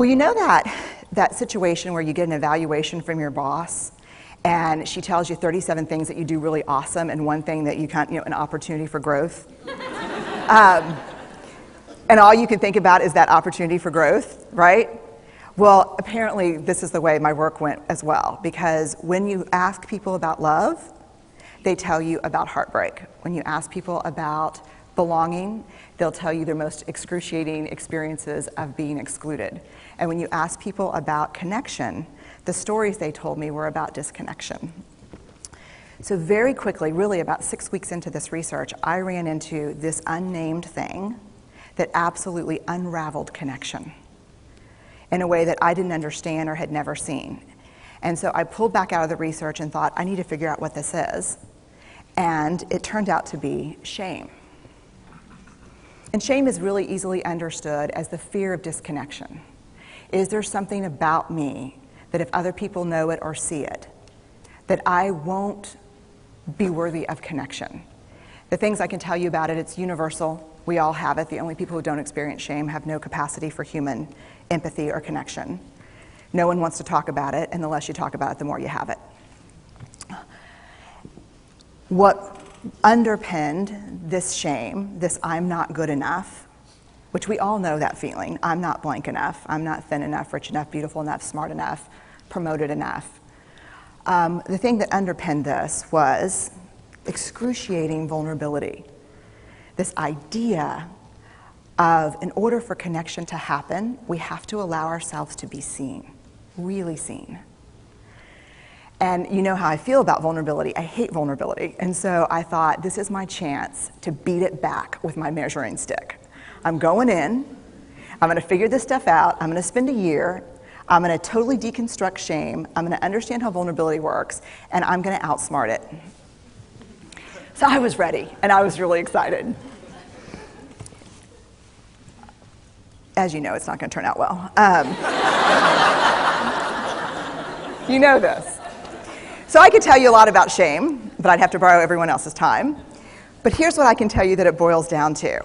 Well, you know that situation where you get an evaluation from your boss and she tells you 37 things that you do really awesome and one thing that you can't, an opportunity for growth. And all you can think about is that opportunity for growth, right? Well, apparently this is the way my work went as well, because when you ask people about love, they tell you about heartbreak. When you ask people about belonging, they'll tell you their most excruciating experiences of being excluded. And when you ask people about connection, the stories they told me were about disconnection. So very quickly, really about 6 weeks into this research, I ran into this unnamed thing that absolutely unraveled connection in a way that I didn't understand or had never seen. And so I pulled back out of the research and thought, I need to figure out what this is. And it turned out to be shame. And shame is really easily understood as the fear of disconnection. Is there something about me that if other people know it or see it, that I won't be worthy of connection? The things I can tell you about it, it's universal. We all have it. The only people who don't experience shame have no capacity for human empathy or connection. No one wants to talk about it, and the less you talk about it, the more you have it. What underpinned this shame, this I'm not good enough, which we all know that feeling, I'm not blank enough, I'm not thin enough, rich enough, beautiful enough, smart enough, promoted enough. The thing that underpinned this was excruciating vulnerability. This idea of, in order for connection to happen, we have to allow ourselves to be seen, really seen. And you know how I feel about vulnerability. I hate vulnerability. And so I thought, this is my chance to beat it back with my measuring stick. I'm going in, I'm gonna figure this stuff out, I'm gonna spend a year, I'm gonna totally deconstruct shame, I'm gonna understand how vulnerability works, and I'm gonna outsmart it. So I was ready, and I was really excited. As you know, it's not gonna turn out well. You know this. So I could tell you a lot about shame, but I'd have to borrow everyone else's time. But here's what I can tell you that it boils down to.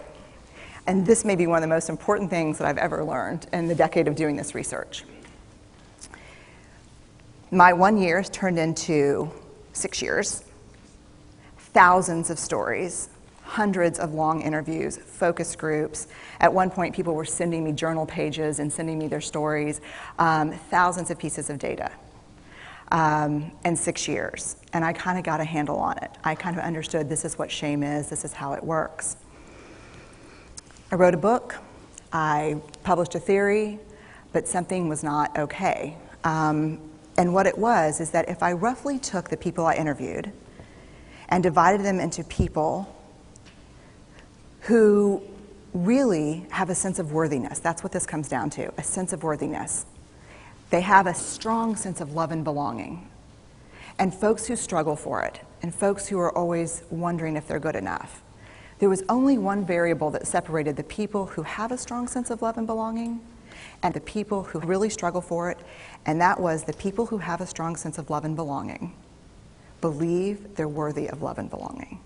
And this may be one of the most important things that I've ever learned in the decade of doing this research. My 1 year has turned into 6 years, thousands of stories, hundreds of long interviews, focus groups. At one point, people were sending me journal pages and sending me their stories, thousands of pieces of data. And 6 years. And I kind of got a handle on it. I kind of understood this is what shame is, this is how it works. I wrote a book, I published a theory, but something was not okay. And what it was is that if I roughly took the people I interviewed and divided them into people who really have a sense of worthiness, that's what this comes down to, a sense of worthiness. They have a strong sense of love and belonging. And folks who struggle for it, and folks who are always wondering if they're good enough. There was only one variable that separated the people who have a strong sense of love and belonging and the people who really struggle for it, and that was the people who have a strong sense of love and belonging believe they're worthy of love and belonging.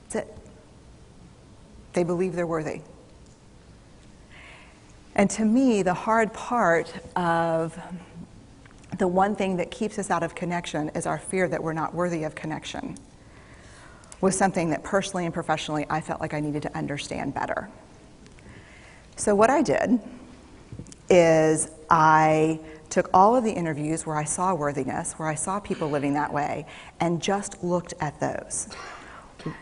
That's it. They believe they're worthy. And to me, the hard part of the one thing that keeps us out of connection is our fear that we're not worthy of connection, was something that personally and professionally I felt like I needed to understand better. So what I did is I took all of the interviews where I saw worthiness, where I saw people living that way, and just looked at those.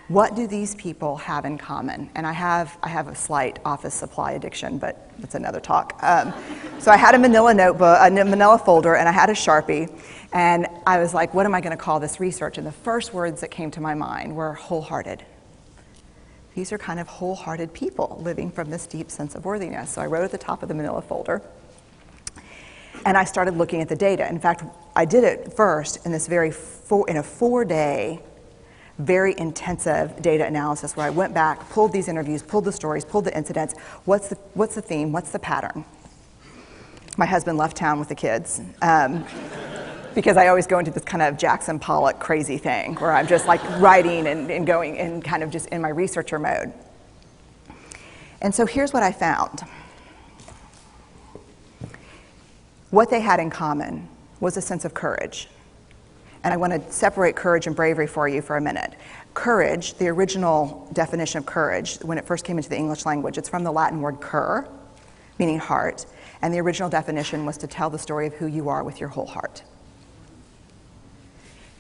What do these people have in common? And I have a slight office supply addiction, but that's another talk. So I had a manila notebook, a manila folder, and I had a Sharpie, and I was like, what am I going to call this research? And the first words that came to my mind were wholehearted. These are kind of wholehearted people living from this deep sense of worthiness. So I wrote at the top of the manila folder, and I started looking at the data. In fact, I did it first in this in a 4-day, very intensive data analysis where I went back, pulled these interviews, pulled the stories, pulled the incidents. What's the theme? What's the pattern? My husband left town with the kids because I always go into this kind of Jackson Pollock crazy thing where I'm just like writing and going and kind of just in my researcher mode. And so here's what I found. What they had in common was a sense of courage. And I want to separate courage and bravery for you for a minute. Courage, the original definition of courage, when it first came into the English language, it's from the Latin word cur, meaning heart, and the original definition was to tell the story of who you are with your whole heart.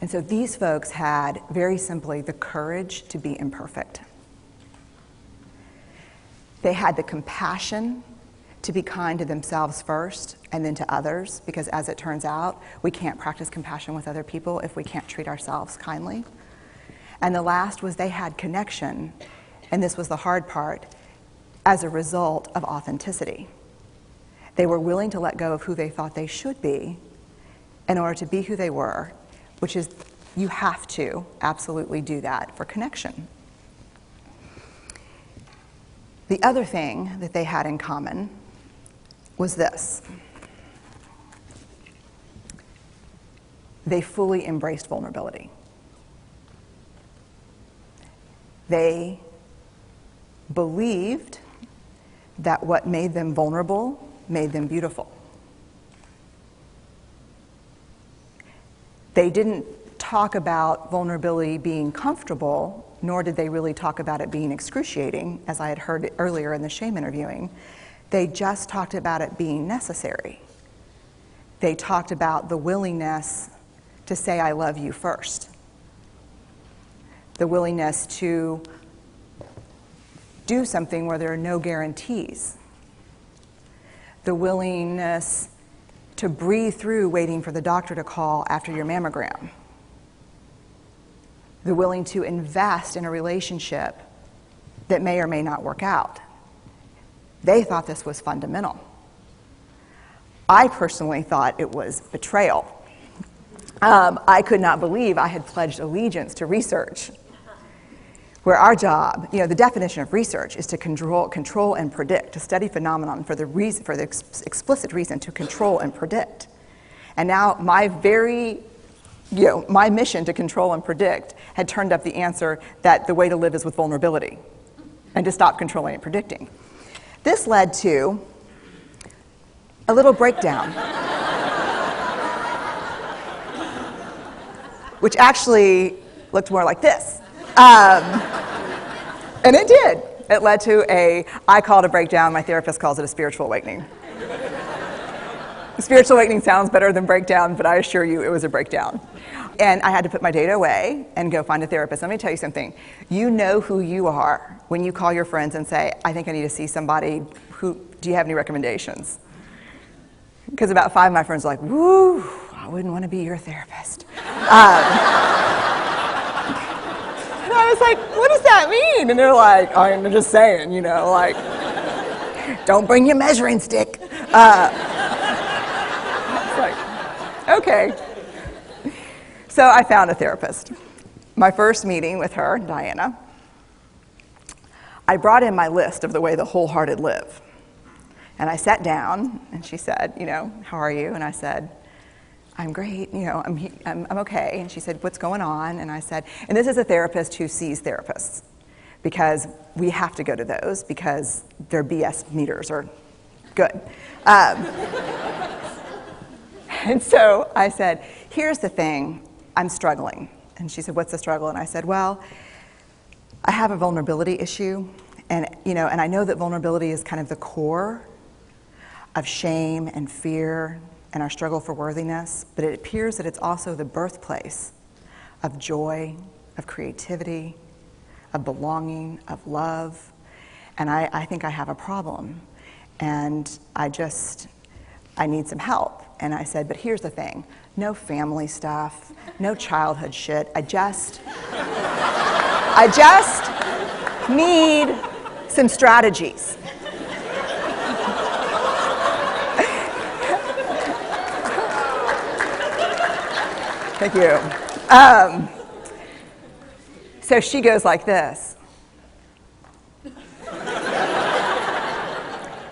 And so these folks had, very simply, the courage to be imperfect. They had the compassion to be kind to themselves first and then to others, because as it turns out, we can't practice compassion with other people if we can't treat ourselves kindly. And the last was they had connection, and this was the hard part, as a result of authenticity. They were willing to let go of who they thought they should be in order to be who they were, which is, you have to absolutely do that for connection. The other thing that they had in common was this. They fully embraced vulnerability. They believed that what made them vulnerable made them beautiful. They didn't talk about vulnerability being comfortable, nor did they really talk about it being excruciating, as I had heard earlier in the shame interviewing. They just talked about it being necessary. They talked about the willingness to say, I love you first. The willingness to do something where there are no guarantees. The willingness to breathe through waiting for the doctor to call after your mammogram. The willing to invest in a relationship that may or may not work out. They thought this was fundamental. I personally thought it was betrayal. I could not believe I had pledged allegiance to research, where our job, the definition of research is to control and predict, to study phenomenon for the explicit reason to control and predict. And now my mission to control and predict had turned up the answer that the way to live is with vulnerability and to stop controlling and predicting. This led to a little breakdown, which actually looked more like this. And it did. It led to I call it a breakdown, my therapist calls it a spiritual awakening. Spiritual awakening sounds better than breakdown, but I assure you it was a breakdown. And I had to put my data away and go find a therapist. Let me tell you something. You know who you are when you call your friends and say, I think I need to see somebody. Do you have any recommendations? Because about 5 of my friends are like, woo, I wouldn't want to be your therapist. And I was like, what does that mean? And they're like, I'm just saying, don't bring your measuring stick. Okay. So I found a therapist. My first meeting with her, Diana, I brought in my list of the way the wholehearted live. And I sat down, and she said, how are you? And I said, I'm great, I'm okay. And she said, what's going on? And I said, and this is a therapist who sees therapists, because we have to go to those because their BS meters are good. And so I said, here's the thing, I'm struggling. And she said, what's the struggle? And I said, well, I have a vulnerability issue, and I know that vulnerability is kind of the core of shame and fear and our struggle for worthiness, but it appears that it's also the birthplace of joy, of creativity, of belonging, of love, and I think I have a problem, and I need some help. And I said, but here's the thing, no family stuff, no childhood shit, I just need some strategies. Thank you. So she goes like this.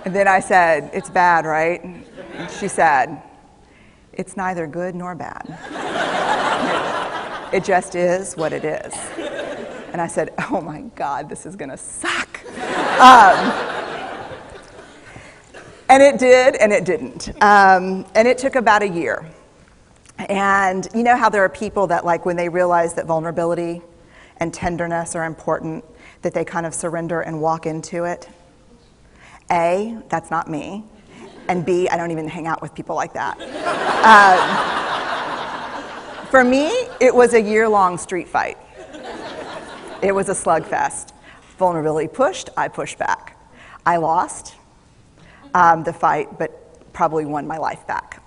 And then I said, it's bad, right? And she said, it's neither good nor bad. It just is what it is. And I said, oh my God, this is gonna suck. And it did, and it didn't. And it took about a year. And you know how there are people that, like, when they realize that vulnerability and tenderness are important, that they kind of surrender and walk into it? A, that's not me. And B, I don't even hang out with people like that. For me, it was a year-long street fight. It was a slugfest. Vulnerability pushed, I pushed back. I lost the fight, but probably won my life back.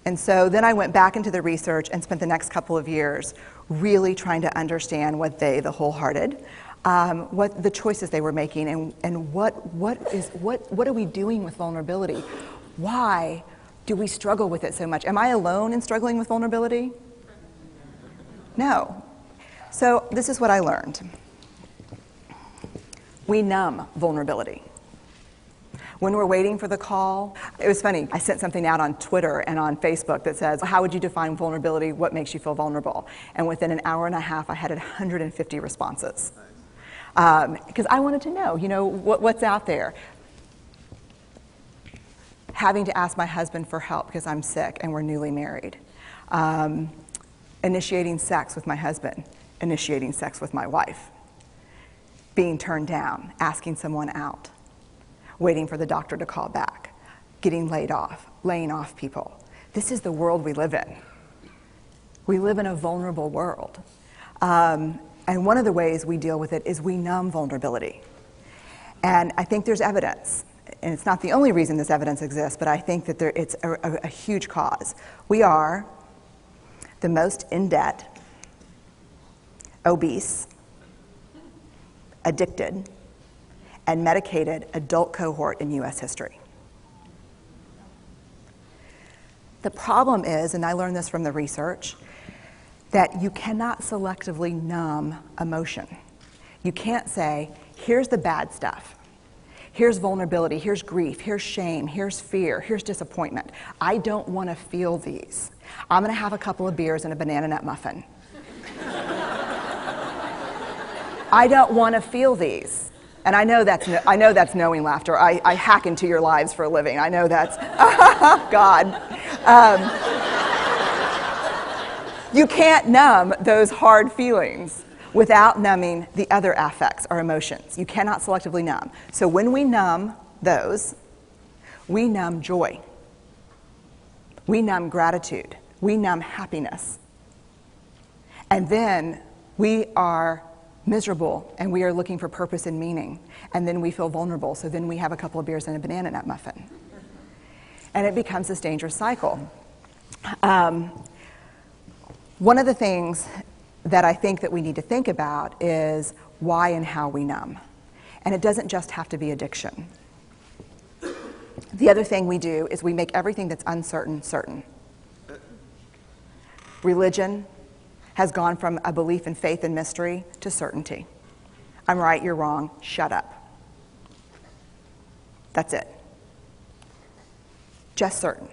And so then I went back into the research and spent the next couple of years really trying to understand what they, the wholehearted, what the choices they were making, and what are we doing with vulnerability? Why do we struggle with it so much? Am I alone in struggling with vulnerability? No. So this is what I learned. We numb vulnerability. When we're waiting for the call, it was funny, I sent something out on Twitter and on Facebook that says, how would you define vulnerability? What makes you feel vulnerable? And within an hour and a half, I had 150 responses. Because I wanted to know, what's out there. Having to ask my husband for help because I'm sick and we're newly married. Initiating sex with my husband. Initiating sex with my wife. Being turned down. Asking someone out. Waiting for the doctor to call back. Getting laid off. Laying off people. This is the world we live in. We live in a vulnerable world. And one of the ways we deal with it is we numb vulnerability. And I think there's evidence. And it's not the only reason this evidence exists, but I think that it's a huge cause. We are the most in debt, obese, addicted, and medicated adult cohort in U.S. history. The problem is, and I learned this from the research, that you cannot selectively numb emotion. You can't say, here's the bad stuff. Here's vulnerability, here's grief, here's shame, here's fear, here's disappointment. I don't want to feel these. I'm going to have a couple of beers and a banana nut muffin. I don't want to feel these. And I know that's knowing laughter. I hack into your lives for a living. I know that's, God. You can't numb those hard feelings without numbing the other affects or emotions. You cannot selectively numb. So when we numb those, we numb joy. We numb gratitude. We numb happiness. And then we are miserable and we are looking for purpose and meaning. And then we feel vulnerable. So then we have a couple of beers and a banana nut muffin. And it becomes this dangerous cycle. One of the things that I think that we need to think about is why and how we numb. And it doesn't just have to be addiction. The other thing we do is we make everything that's uncertain certain. Religion has gone from a belief in faith and mystery to certainty. I'm right, you're wrong, shut up. That's it. Just certain.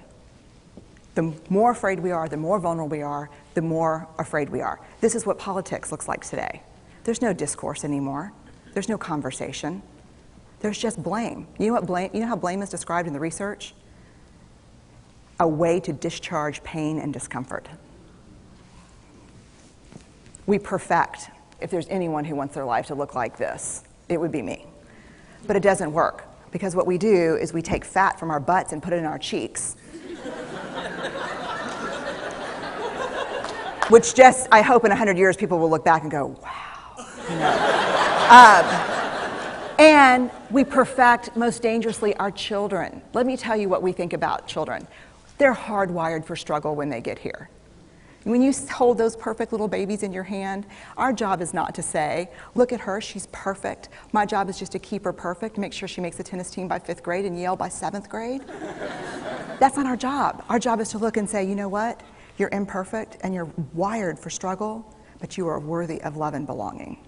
The more afraid we are, the more vulnerable we are, the more afraid we are. This is what politics looks like today. There's no discourse anymore. There's no conversation. There's just blame. You know how blame is described in the research? A way to discharge pain and discomfort. We perfect. If there's anyone who wants their life to look like this, it would be me. But it doesn't work, because what we do is we take fat from our butts and put it in our cheeks. Which just, I hope in 100 years people will look back and go, wow. And we perfect, most dangerously, our children. Let me tell you what we think about children. They're hardwired for struggle when they get here. When you hold those perfect little babies in your hand, our job is not to say, look at her, she's perfect. My job is just to keep her perfect, make sure she makes the tennis team by 5th grade and Yale by 7th grade. That's not our job. Our job is to look and say, you know what? You're imperfect and you're wired for struggle, but you are worthy of love and belonging.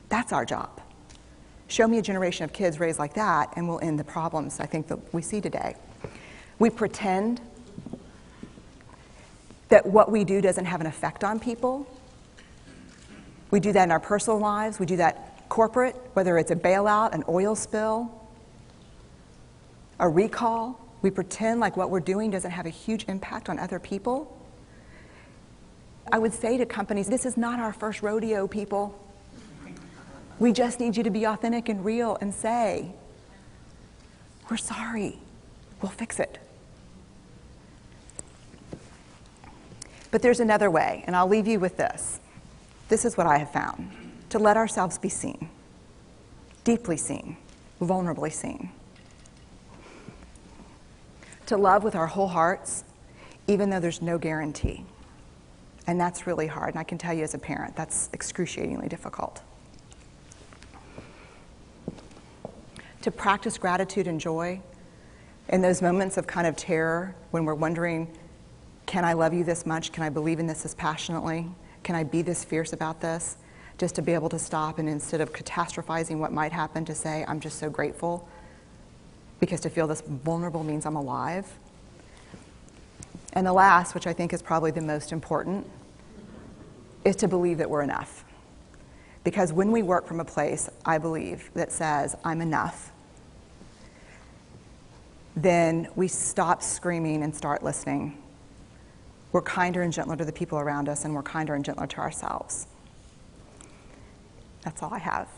That's our job. Show me a generation of kids raised like that and we'll end the problems I think that we see today. We pretend that what we do doesn't have an effect on people. We do that in our personal lives. We do that corporate, whether it's a bailout, an oil spill, a recall. We pretend like what we're doing doesn't have a huge impact on other people. I would say to companies, this is not our first rodeo, people. We just need you to be authentic and real and say, we're sorry, we'll fix it. But there's another way, and I'll leave you with this. This is what I have found. To let ourselves be seen, deeply seen, vulnerably seen. To love with our whole hearts, even though there's no guarantee. And that's really hard, and I can tell you as a parent, that's excruciatingly difficult. To practice gratitude and joy in those moments of kind of terror when we're wondering, can I love you this much? Can I believe in this passionately? Can I be this fierce about this? Just to be able to stop and instead of catastrophizing what might happen, to say, I'm just so grateful, because to feel this vulnerable means I'm alive. And the last, which I think is probably the most important, is to believe that we're enough. Because when we work from a place, I believe, that says, I'm enough, then we stop screaming and start listening. We're kinder and gentler to the people around us, and we're kinder and gentler to ourselves. That's all I have.